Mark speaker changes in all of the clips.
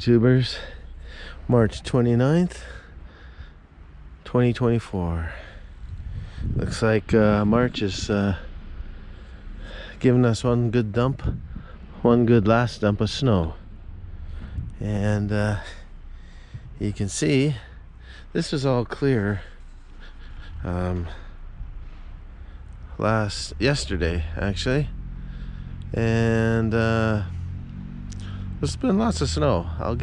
Speaker 1: YouTubers. March 29th, 2024. Looks like March is giving us one good last dump of snow. And you can see this was all clear yesterday actually, and there's been lots of snow. I'll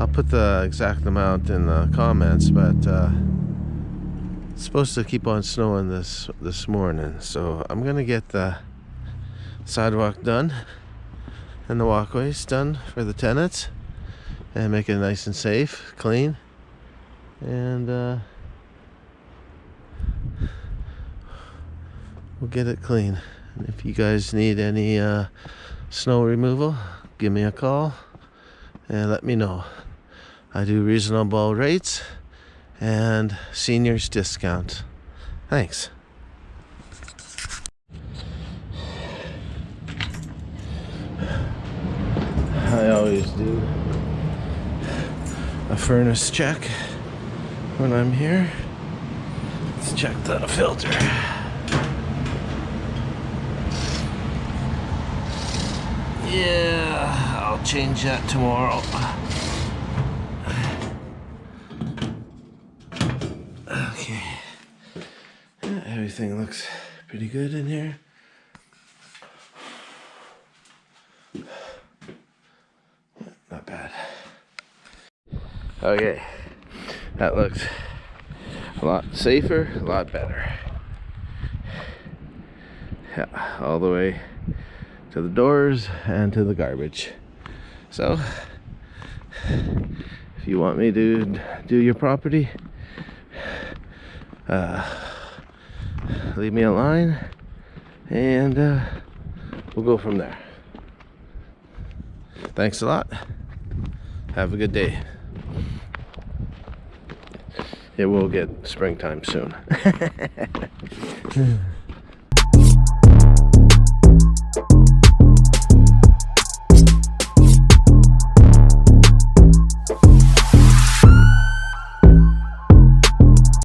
Speaker 1: put the exact amount in the comments, but it's supposed to keep on snowing this morning, so I'm gonna get the sidewalk done and the walkways done for the tenants and make it nice and safe, clean, and we'll get it clean. And if you guys need any snow removal, give me a call and let me know. I do reasonable rates and seniors discount. Thanks. I always do a furnace check when I'm here. Let's check the filter. Yeah, I'll change that tomorrow. Okay. Everything looks pretty good in here. Not bad. Okay, that looks a lot safer, a lot better. Yeah, all the way to the doors and to the garbage. So if you want me to do your property, leave me a line and we'll go from there. Thanks a lot. Have a good day. It will get springtime soon.